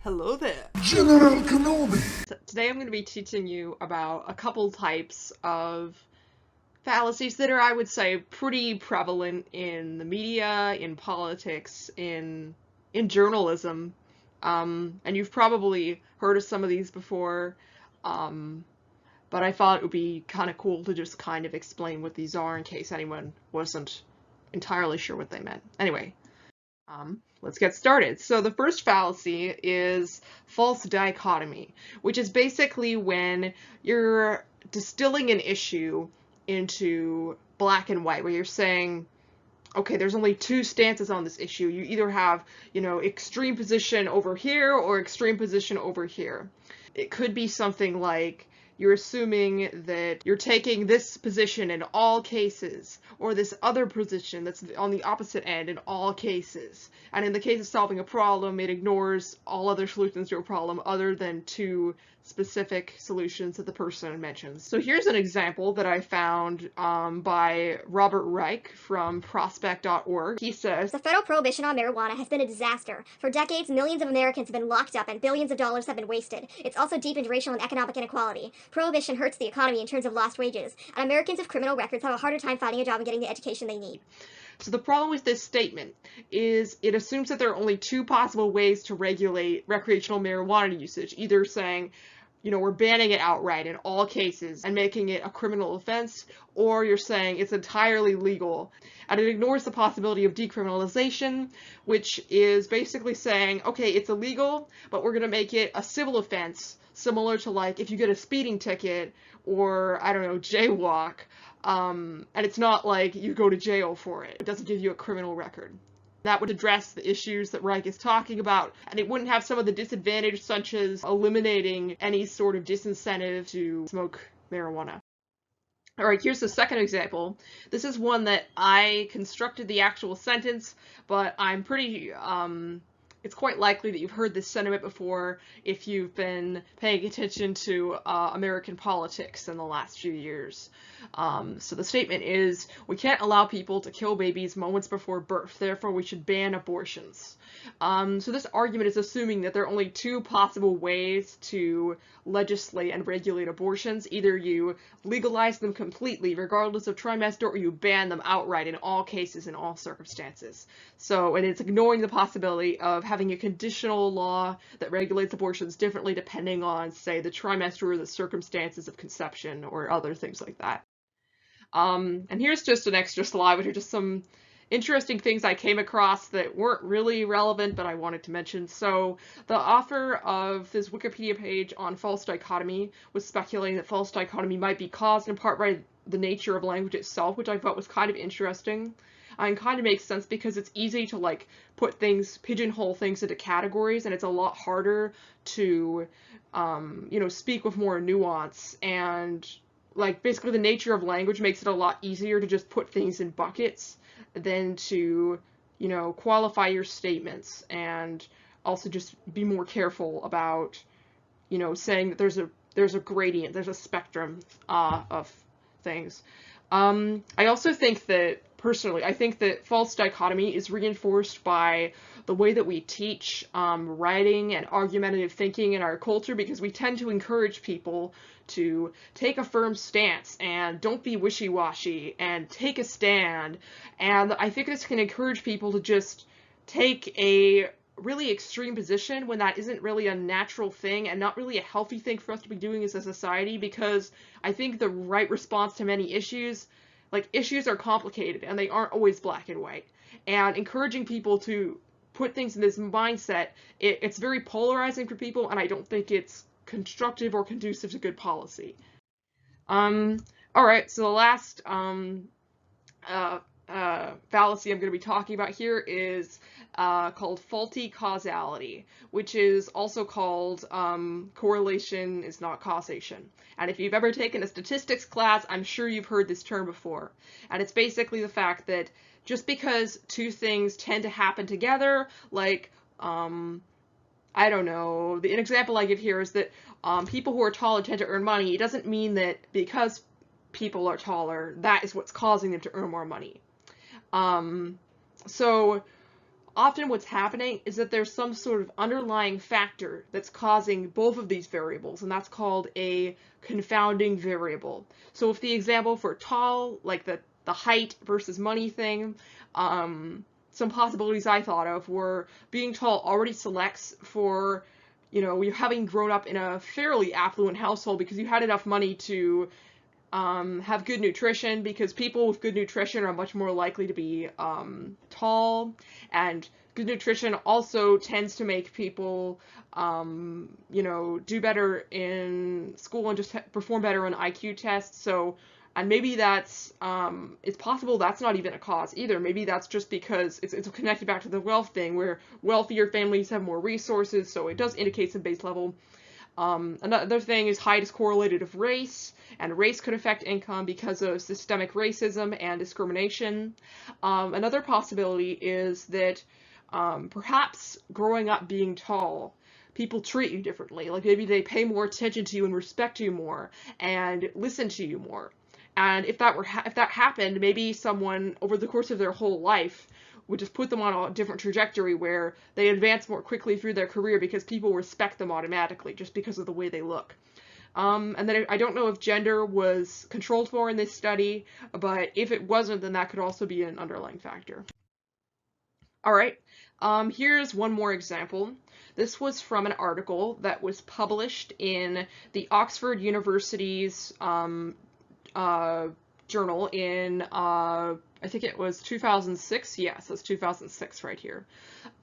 Hello there. General Kenobi! Today I'm going to be teaching you about a couple types of fallacies that are, I would say, pretty prevalent in the media, in politics, in journalism. And you've probably heard of some of these before, but I thought it would be kind of cool to just kind of explain what these are in case anyone wasn't entirely sure what they meant. Anyway. Let's get started. So the first fallacy is false dichotomy, which is basically when you're distilling an issue into black and white, where you're saying, okay, there's only two stances on this issue. You either have, extreme position over here or extreme position over here. It could be something like, you're assuming that you're taking this position in all cases, or this other position that's on the opposite end in all cases. And in the case of solving a problem, it ignores all other solutions to a problem other than two specific solutions that the person mentions. So here's an example that I found by Robert Reich from prospect.org. He says, "The federal prohibition on marijuana has been a disaster. For decades, millions of Americans have been locked up and billions of dollars have been wasted. It's also deepened racial and economic inequality. Prohibition hurts the economy in terms of lost wages, and Americans with criminal records have a harder time finding a job and getting the education they need." So the problem with this statement is it assumes that there are only two possible ways to regulate recreational marijuana usage, either saying, we're banning it outright in all cases and making it a criminal offense, or you're saying it's entirely legal. And it ignores the possibility of decriminalization, which is basically saying, okay, it's illegal, but we're going to make it a civil offense, similar to like if you get a speeding ticket or, I don't know, jaywalk. And it's not like you go to jail for it. It doesn't give you a criminal record. That would address the issues that Reich is talking about, and it wouldn't have some of the disadvantages such as eliminating any sort of disincentive to smoke marijuana. All right, here's the second example. This is one that I constructed the actual sentence, but I'm pretty, it's quite likely that you've heard this sentiment before if you've been paying attention to American politics in the last few years. So the statement is, we can't allow people to kill babies moments before birth, therefore we should ban abortions. So this argument is assuming that there are only two possible ways to legislate and regulate abortions. Either you legalize them completely, regardless of trimester, or you ban them outright in all cases, in all circumstances. So, and it's ignoring the possibility of having a conditional law that regulates abortions differently depending on, say, the trimester or the circumstances of conception or other things like that. And here's just an extra slide, which are just some interesting things I came across that weren't really relevant, but I wanted to mention. So the author of this Wikipedia page on false dichotomy was speculating that false dichotomy might be caused in part by the nature of language itself, which I thought was kind of interesting. And kind of makes sense because it's easy to like put things, pigeonhole things into categories, and it's a lot harder to, speak with more nuance. And like basically the nature of language makes it a lot easier to just put things in buckets than to, qualify your statements, and also just be more careful about, saying that there's a gradient, there's a spectrum of things. I also think that, personally, I think that false dichotomy is reinforced by the way that we teach writing and argumentative thinking in our culture, because we tend to encourage people to take a firm stance and don't be wishy-washy and take a stand. And I think this can encourage people to just take a really extreme position when that isn't really a natural thing and not really a healthy thing for us to be doing as a society, because I think the right response to many issues, like issues are complicated and they aren't always black and white. And encouraging people to put things in this mindset, it's very polarizing for people, and I don't think it's constructive or conducive to good policy. All right, so the last fallacy I'm going to be talking about here is called faulty causality, which is also called correlation is not causation. And if you've ever taken a statistics class, I'm sure you've heard this term before. And it's basically the fact that just because two things tend to happen together, like I don't know, an example I give here is that people who are taller tend to earn money. It doesn't mean that because people are taller, that is what's causing them to earn more money. So often what's happening is that there's some sort of underlying factor that's causing both of these variables, and that's called a confounding variable. So if the example for tall, like the height versus money thing, some possibilities I thought of were being tall already selects for, you're having grown up in a fairly affluent household because you had enough money to have good nutrition, because people with good nutrition are much more likely to be tall, and good nutrition also tends to make people, do better in school and just perform better on IQ tests. So, and maybe that's, it's possible that's not even a cause either. Maybe that's just because it's connected back to the wealth thing, where wealthier families have more resources, so it does indicate some base level. Another thing is height is correlated with race, and race could affect income because of systemic racism and discrimination. Another possibility is that perhaps growing up being tall, people treat you differently. Like maybe they pay more attention to you and respect you more and listen to you more. And if that happened, maybe someone over the course of their whole life would just put them on a different trajectory where they advance more quickly through their career because people respect them automatically just because of the way they look. And then I don't know if gender was controlled for in this study, but if it wasn't, then that could also be an underlying factor. All right, here's one more example. This was from an article that was published in the Oxford University's journal in, I think it was 2006. Yes, it's 2006 right here.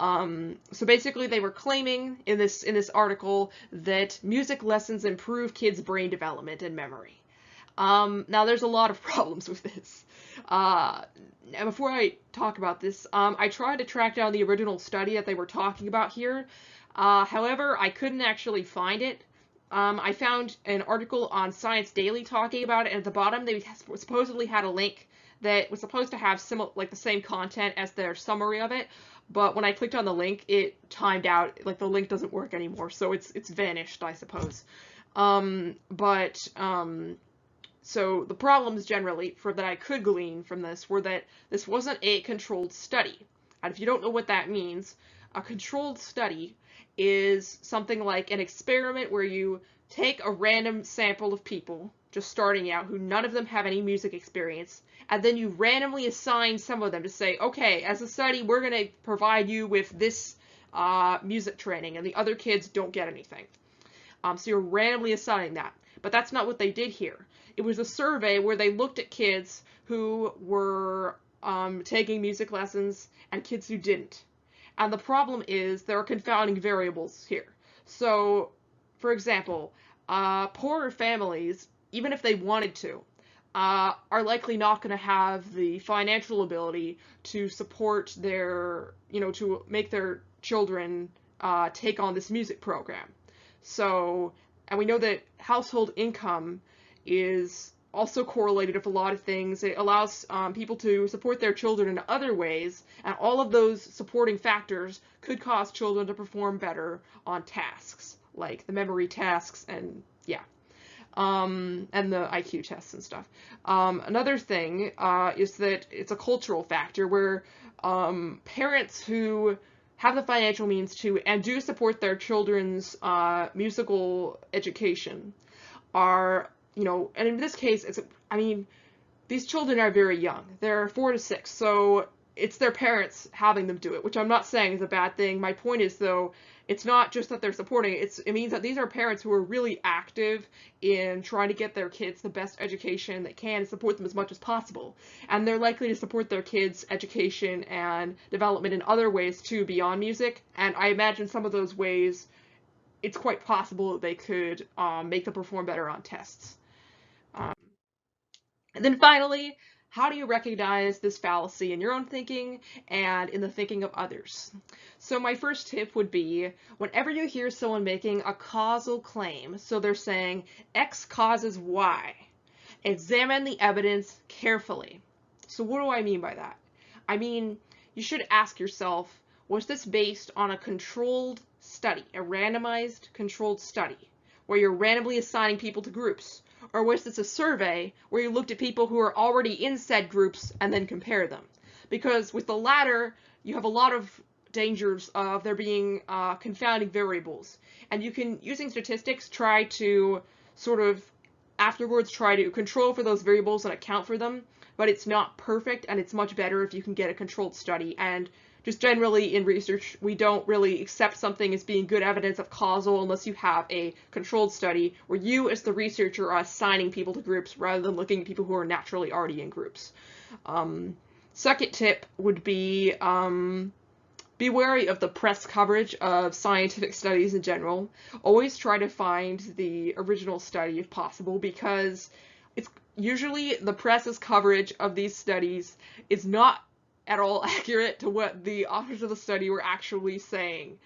So basically they were claiming in this article that music lessons improve kids' brain development and memory. Now there's a lot of problems with this. Before I talk about this, I tried to track down the original study that they were talking about here. However, I couldn't actually find it. I found an article on Science Daily talking about it, and at the bottom they supposedly had a link that was supposed to have the same content as their summary of it, but when I clicked on the link, it timed out. Like the link doesn't work anymore, so it's vanished, I suppose. So the problems generally that I could glean from this were that this wasn't a controlled study. And if you don't know what that means, a controlled study is something like an experiment where you take a random sample of people just starting out who none of them have any music experience, and then you randomly assign some of them to say, okay, as a study, we're going to provide you with this music training, and the other kids don't get anything. So you're randomly assigning that. But that's not what they did here. It was a survey where they looked at kids who were taking music lessons and kids who didn't. And the problem is there are confounding variables here. So, for example, poorer families, even if they wanted to, are likely not going to have the financial ability to support their, to make their children take on this music program. So, and we know that household income is also correlated with a lot of things. It allows people to support their children in other ways, and all of those supporting factors could cause children to perform better on tasks, like the memory tasks and the IQ tests and stuff. Another thing is that it's a cultural factor where parents who have the financial means to and do support their children's musical education are, and in this case, these children are very young. They're 4 to 6, so it's their parents having them do it, which I'm not saying is a bad thing. My point is, though, it's not just that they're supporting it. It means that these are parents who are really active in trying to get their kids the best education they can and support them as much as possible. And they're likely to support their kids' education and development in other ways, too, beyond music. And I imagine some of those ways, it's quite possible that they could make them perform better on tests. And then finally, how do you recognize this fallacy in your own thinking and in the thinking of others? So my first tip would be, whenever you hear someone making a causal claim, so they're saying X causes Y, examine the evidence carefully. So what do I mean by that? I mean, you should ask yourself, was this based on a controlled study, a randomized controlled study, where you're randomly assigning people to groups? Or was this a survey where you looked at people who are already in said groups and then compare them? Because with the latter, you have a lot of dangers of there being confounding variables. And you can, using statistics, try to sort of afterwards try to control for those variables and account for them, but it's not perfect, and it's much better if you can get a controlled study. And just generally in research, we don't really accept something as being good evidence of causal unless you have a controlled study where you as the researcher are assigning people to groups rather than looking at people who are naturally already in groups. Second tip would be wary of the press coverage of scientific studies in general. Always try to find the original study if possible, because it's usually the press's coverage of these studies is not at all accurate to what the authors of the study were actually saying.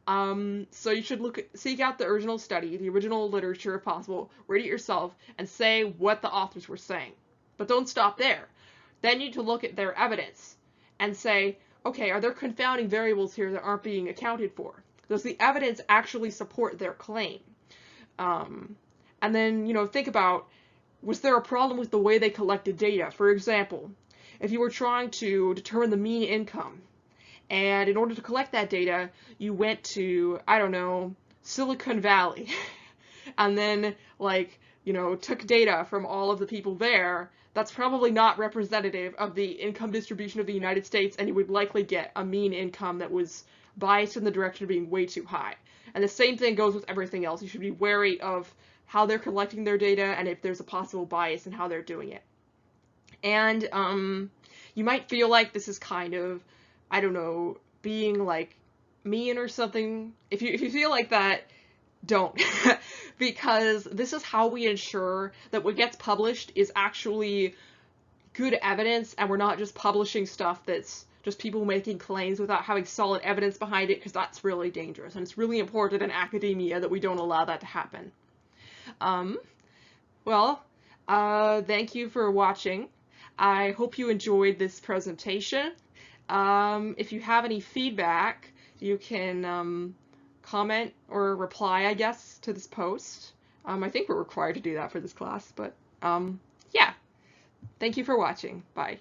So you should seek out the original study, the original literature if possible, read it yourself, and say what the authors were saying. But don't stop there. Then you need to look at their evidence and say, okay, are there confounding variables here that aren't being accounted for? Does the evidence actually support their claim? And then, think about, was there a problem with the way they collected data? For example, if you were trying to determine the mean income, and in order to collect that data, you went to, I don't know, Silicon Valley, and then, took data from all of the people there, that's probably not representative of the income distribution of the United States, and you would likely get a mean income that was biased in the direction of being way too high. And the same thing goes with everything else. You should be wary of how they're collecting their data and if there's a possible bias in how they're doing it. And you might feel like this is kind of, I don't know, being like mean or something. If you feel like that, don't. Because this is how we ensure that what gets published is actually good evidence, and we're not just publishing stuff that's just people making claims without having solid evidence behind it, because that's really dangerous. And it's really important in academia that we don't allow that to happen. Thank you for watching. I hope you enjoyed this presentation. If you have any feedback, you can comment or reply, I guess, to this post. I think we're required to do that for this class, but yeah. Thank you for watching. Bye.